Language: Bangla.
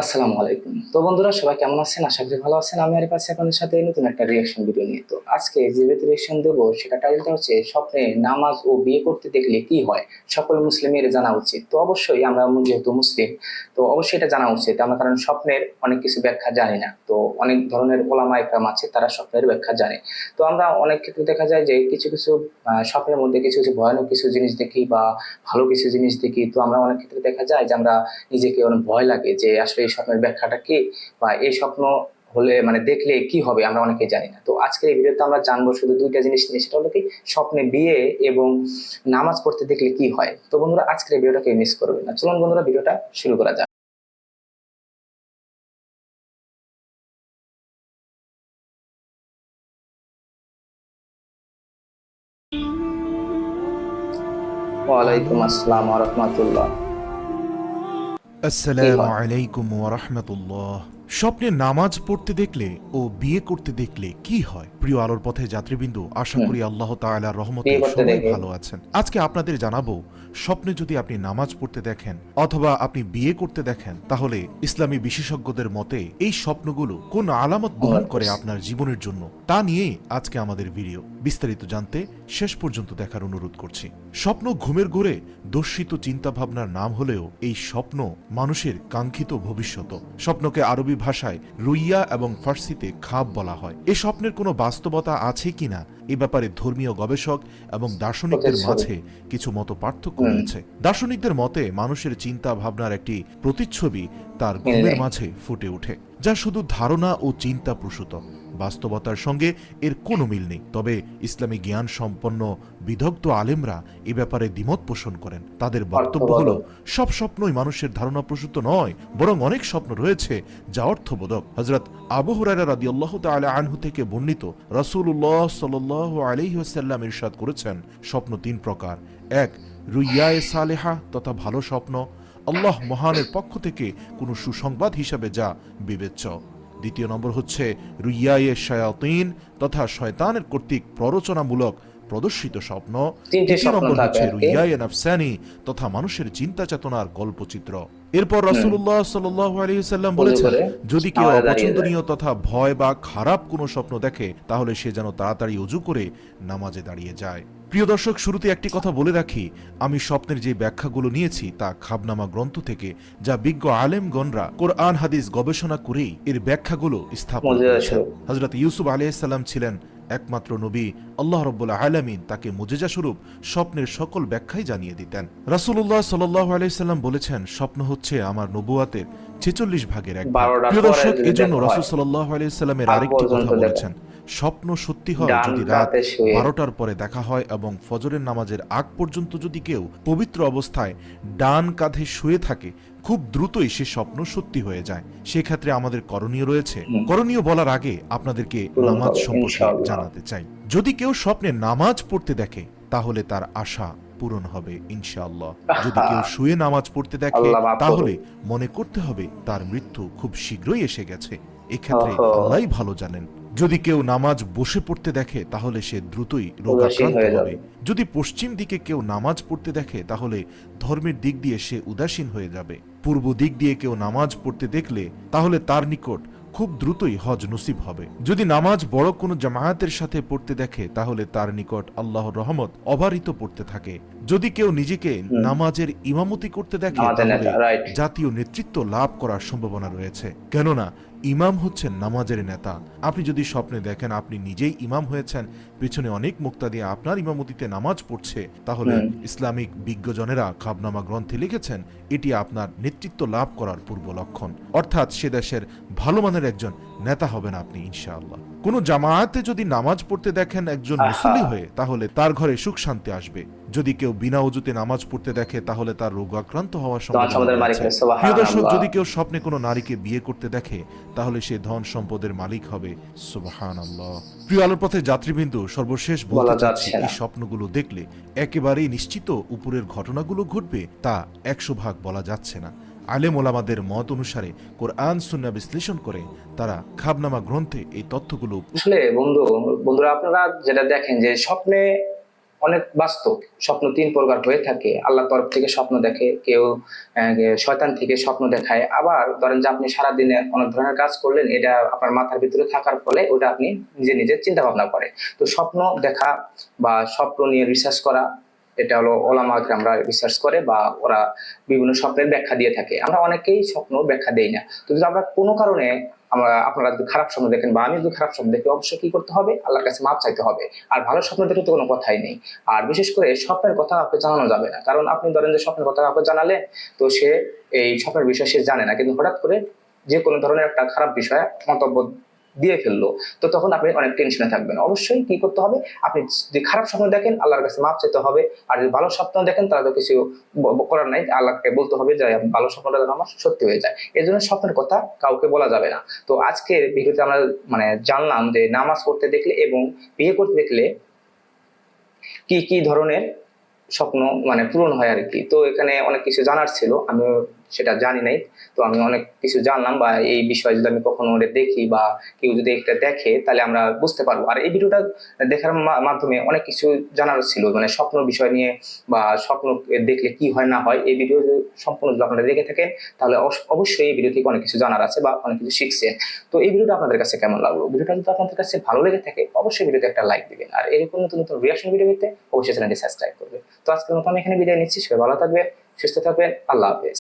আসসালামু আলাইকুম। তো বন্ধুরা সবাই কেমন আছেন? আশা করি ভালো আছেন। আমি আরিফ আছি আপনাদের সাথে নতুন একটা রিঅ্যাকশন ভিডিও নিয়ে। তো আজকে যে রিঅ্যাকশন দেবো সেটা টাইটেলটা হচ্ছে স্বপ্নে নামাজ ও বিয়ে করতে দেখলে কি হয়? সকল মুসলিমের জানা উচিত। তো অবশ্যই আমরা যেহেতু মুসলিম তো অবশ্যই এটা জানা উচিত। আমরা কারণ স্বপ্নের অনেক কিছু ব্যাখ্যা জানি না। তো অনেক ধরনের ওলামা একরাম আছে তারা স্বপ্নের ব্যাখ্যা জানে। তো আমরা অনেক ক্ষেত্রে দেখা যায় যে কিছু স্বপ্নের মধ্যে কিছু ভয়ানক কিছু জিনিস দেখি বা ভালো কিছু জিনিস দেখি। তো আমরা অনেক ক্ষেত্রে দেখা যায় যে আমরা নিজেকে অনেক ভয় লাগে যে আসলে এই স্বপ্নের ব্যাখ্যাটা কি বা এই স্বপ্ন হলে মানে দেখলে কি হবে আমরা অনেকেই জানি না। তো আজকের এই ভিডিওতে আমরা জানবো শুধু দুইটা জিনিস নিয়ে, সেটা হলো কি স্বপ্নে বিয়ে এবং নামাজ পড়তে দেখলে কি হয়। তো বন্ধুরা আজকের এই ভিডিওটাকে মিস করবেন না। চলুন বন্ধুরা ভিডিওটা শুরু করা যাক। ওয়ালাইকুম আলো আসসালাম ওয়া রাহমাতুল্লাহ। কি আসসালামু হয়? আলাইকুম ওয়া রাহমাতুল্লাহ। স্বপ্নে নামাজ পড়তে দেখলে ও বিয়ে করতে দেখলে কি হয়? প্রিয় আলোর পথে যাত্রীবৃন্দ, আশা হুম। করি আল্লাহ তাআলার রহমতে বিয়ে করতে সবাই দেখে ভালো আছেন। আজকে আপনাদের জানাবো, স্বপ্নে যদি আপনি নামাজ পড়তে দেখেন অথবা আপনি বিয়ে করতে দেখেন, তাহলে ইসলামী বিশেষজ্ঞদের মতে এই স্বপ্নগুলো কোন আলামত বহন অনুবাদ করে করছি। আপনার জীবনের জন্য, তা নিয়েই আজকে আমাদের ভিডিও। বিস্তারিত জানতে শেষ পর্যন্ত দেখার অনুরোধ করছি। স্বপ্ন ঘুমের ঘোরে দর্শিত চিন্তাভাবনার নাম হলেও এই স্বপ্ন মানুষের কাঙ্ক্ষিত ভবিষ্যৎ। স্বপ্নকে আরবি ভাষায় রুইয়া এবং ফার্সিতে খাব বলা হয়। এই স্বপ্নের কোনো বাস্তবতা আছে কিনা এ ব্যাপারে ধর্মীয় গবেষক এবং দার্শনিকদের প্রতিচ্ছবি। মাঝে কিছু মত পার্থক্য হুম। রয়েছে। দার্শনিকদের মতে মানুষের চিন্তা ভাবনার একটি প্রতিচ্ছবি তার মিল ঘুমের নেই। মাঝে ফুটে ওঠে, যা শুধু ধারণা ও চিন্তা প্রসূত। বাস্তবতার সঙ্গে এর কোনো মিল নেই। তবে ইসলামী জ্ঞান সম্পন্ন বিদগ্ধ আলেমরা এ ব্যাপারে দ্বিমত পোষণ করেন। তাদের বক্তব্য হল, অর্থবোধক। সব স্বপ্নই মানুষের ধারণা প্রসূত নয়, বরং অনেক স্বপ্ন রয়েছে যা অর্থবোধক। হযরত আবু হুরায়রা রাদিয়াল্লাহু তাআলা আনহু থেকে বর্ণিত, রাসূলুল্লাহ সাল্লাল্লাহু আলাইহি ওয়াসাল্লাম ইরশাদ করেছেন, স্বপ্ন তিন প্রকার। এক, রুইয়ায়ে সালেহা তথা ভালো স্বপ্ন, আল্লাহ মহানের পক্ষ থেকে কোনো সুসংবাদ হিসাবে যা বিবেচ্য। দ্বিতীয় নম্বর হচ্ছে রুইয়ায়ে শায়াতিন তথা শয়তানের কর্তৃক প্ররোচনামূলক প্রদর্শিত স্বপ্ন। তিনটে তৃতীয় স্বপ্ন নম্বর থাকে হচ্ছে আর কি। রুইয়ায়ে নাফসানি তথা মানুষের চিন্তা চেতনার গল্পচিত্র। এরপর হুম। রাসূলুল্লাহ সাল্লাল্লাহু আলাইহি ওয়াসাল্লাম উজু বলেছেন, করে যদি কেউ নামাজে দাঁড়িয়ে যায়। অপছন্দনীয় তথা ভয় বা খারাপ কোনো স্বপ্ন দেখে, তাহলে সে যেন তাড়াতাড়ি অজু করে নামাজে দাঁড়িয়ে যায়। প্রিয় দর্শক, শুরুতে একটি কথা বলে রাখি, আমি স্বপ্নের যে ব্যাখ্যাগুলো নিয়েছি তা খাবনামা গ্রন্থ থেকে, যা বিজ্ঞ আলেমগণরা কোরআন হাদিস গবেষণা করেই এর ব্যাখ্যাগুলো স্থাপন মুজিজা করেছেন। স্বরূপ। হযরত ইউসুফ আলাইহিস সালাম ছিলেন একমাত্র নবী। আল্লাহ রাব্বুল আলামিন তাকে মুজিজা স্বরূপ স্বপ্নের সকল ব্যাখ্যাই জানিয়ে দিতেন। রাসূলুল্লাহ সাল্লাল্লাহু আলাইহি সাল্লাম বলেছেন, স্বপ্ন হচ্ছে আমার নবুয়াতের 46 ভাগের এক ভাগ। 12টার প্রিয় পরে দর্শক, যদি এজন্য দেখা হয় রাসূল সাল্লাল্লাহু আলাইহি সাল্লামের আগ আরেকটি কথা পর্যন্ত দেখা, বলেছেন, স্বপ্ন সত্যি হয় ডান যদি রাত কাতে শুয়ে 12টার পরে দেখা হয় এবং ফজরের নামাজের আগ পর্যন্ত যদি কেউ পবিত্র অবস্থায় ডান কাঁধে শুয়ে থাকে, খুব দ্রুতই সে স্বপ্ন সত্যি হয়ে যায়। সেক্ষেত্রে আমাদের করণীয় রয়েছে। করণীয় বলার আগে আপনাদেরকে পূরণ নামাজ হবে সম্পর্কে ইনশাআল্লাহ। জানাতে চাই। যদি কেউ স্বপ্নে নামাজ পড়তে দেখে, তাহলে তার আশা পূরণ হবে ইনশাআল্লাহ। যদি আহা, কেউ শুয়ে নামাজ পড়তে দেখে, আল্লাহ মাফ করুন। তাহলে মনে করতে হবে তার মৃত্যু খুব শীঘ্রই এসে গেছে। এক্ষেত্রে ওহো, আল্লাহই ভালো জানেন। যদি কেউ নামাজ বসে পড়তে দেখে, তাহলে সে দ্রুতই উদাসীন রোগাক্রান্ত হয়ে হবে। যাবে। যদি পশ্চিম দিকে কেউ নামাজ পড়তে দেখে, তাহলে ধর্মের দিক দিয়ে সে উদাসীন হয়ে যাবে। পূর্ব দিক দিয়ে কেউ নামাজ পড়তে দেখলে, তাহলে তার নিকট খুব দ্রুতই হজ নসিব হবে। যদি নামাজ বড় কোনো জামায়াতের সাথে পড়তে দেখে, তাহলে তার নিকট আল্লাহর রহমত অবারিত পড়তে থাকে। যদি কেউ নিজেকে হুম। নামাজের ইমামতি করতে দেখে, নামাজের তাহলে নেতা, রাইট। জাতীয় নেতৃত্ব লাভ করার সম্ভাবনা রয়েছে, কেননা ইমাম হচ্ছেন নামাজের নেতা। আপনি যদি স্বপ্নে দেখেন আপনি নিজেই ইমাম হয়েছেন, পিছনে অনেক মুক্তাদি আপনার ইমামতিতে নামাজ পড়ছে, তাহলে হুম। ইসলামিক বিজ্ঞজনেরা খাবনামা গ্রন্থে লিখেছেন এটি আপনার নেতৃত্ব লাভ করার পূর্ব লক্ষণ। অর্থাৎ সে দেশের ভালো মানের একজন নেতা হবেন আপনি ইনশাআল্লাহ। কোন জামায়াতে যদি নামাজ পড়তে দেখেন একজন আহা, মুসল্লি হয়ে, তাহলে তার ঘরে সুখ শান্তি আসবে। যদি কেউ বিনা অজুতে নামাজ পড়তে দেখে, তাহলে তার রোগাক্রান্ত হওয়ার তোমার সম্ভাবনা সম্বন্ধের মালিক রয়েছে। হলে প্রিয় দর্শক, সুবহানাল্লাহ। যদি কেউ স্বপ্নে কোনো নারীকে বিয়ে করতে দেখে, তাহলে সে ধন সম্পদের মালিক হবে। সুবহানাল্লাহ। প্রিয় আলোর পথে যাত্রীবৃন্দ, সর্বশেষ বলতে বলা চাচ্ছি, যাচ্ছে এই না। স্বপ্নগুলো দেখলে একেবারেই নিশ্চিত উপরের ঘটনাগুলো ঘটবে তা 100% বলা যাচ্ছে না। আলেম ওলামাদের মত অনুসারে কোরআন সুন্নাহ বিশ্লেষণ করে তারা খাবনামা গ্রন্থে এই তথ্যগুলো আসলে বন্ধুরা আপনারা যেটা দেখেন যে স্বপ্নে অনেক বাস্তব। স্বপ্ন 3 প্রকার হয়ে থাকে। আল্লাহর তরফ থেকে স্বপ্ন দেখে, কেউ শয়তান থেকে স্বপ্ন দেখায়। আবার ধরেন যে আপনি সারাদিনে অনেক ধরনের কাজ করলেন, এটা আপনার মাথার ভিতরে থাকার ফলে ওটা আপনি নিজে নিজে চিন্তা ভাবনা করেন। তো স্বপ্ন দেখা বা স্বপ্ন নিয়ে রিসার্চ করা, এটা হলো ওলামা আমরা রিসার্চ করে বা ওরা বিভিন্ন স্বপ্নের ব্যাখ্যা দিয়ে থাকে। আমরা অনেকেই স্বপ্ন ব্যাখ্যা দেই না। তো যদি আমরা কোনো কারণে আপনারা যদি খারাপ স্বপ্ন দেখেন বা আমি যদি খারাপ স্বপ্ন দেখি, অবশ্যই কি করতে হবে? আল্লাহর কাছে মাপ চাইতে হবে। আর ভালো স্বপ্ন দেখলে তো কোনো কথাই নেই। আর বিশেষ করে স্বপ্নের কথা কাউকে জানানো যাবে না, কারণ আপনি ধরেন যে স্বপ্নের কথা কাউকে জানালে, তো সে এই স্বপ্নের বিষয় সে জানে না, কিন্তু হঠাৎ করে যে কোনো ধরনের একটা খারাপ বিষয়ে মন্তব্য দিয়ে ফেললো, তো তখন আপনি অনেক টেনশনে থাকবেন। অবশ্যই কি করতে হবে? আপনি যদি খারাপ স্বপ্ন দেখেন, আল্লাহর কাছে মাপ চাইতে হবে। আর যদি ভালো স্বপ্ন দেখেন, তাহলে তো কিছু করার নাই, আল্লাহকে বলতে হবে যে ভালো স্বপ্নটা যেন আমার সত্যি হয়ে যায়। এই জন্য স্বপ্নের কথা কাউকে বলা যাবে না। তো আজকের ভিডিওতে আমরা জানলাম যে নামাজ পড়তে দেখলে এবং বিয়ে করতে দেখলে কি কি ধরনের স্বপ্ন পূরণ হয় আর কি। তো এখানে অনেক কিছু জানার ছিল, আমিও সেটা জানি নাই। তো আমি অনেক কিছু জানলাম, বা এই বিষয়ে যদি আমি কখনো দেখি বা কেউ যদি এটা দেখে, তাহলে আমরা বুঝতে পারবো। আর এই ভিডিওটা দেখার মাধ্যমে অনেক কিছু জানার ছিল, স্বপ্ন বিষয় নিয়ে বা স্বপ্ন দেখলে কি হয় না হয়। এই ভিডিও সম্পূর্ণ যদি আপনারা দেখে থাকেন, তাহলে অবশ্যই এই ভিডিও থেকে অনেক কিছু জানার আছে বা অনেক কিছু শিখছেন। তো এই ভিডিওটা আপনাদের কাছে কেমন লাগলো? ভিডিওটা যদি আপনাদের কাছে ভালো লেগে থাকে, অবশ্যই ভিডিওতে একটা লাইক দিবেন। আর এরকম নতুন নতুন রিঅ্যাকশন ভিডিও পেতে অবশ্যই চ্যানেলটি সাবস্ক্রাইব করবেন। তো আজকের মতো আমি এখানে বিদায় নিচ্ছি। সবাই ভালো থাকবেন, সুস্থ থাকবেন। আল্লাহ হাফেজ।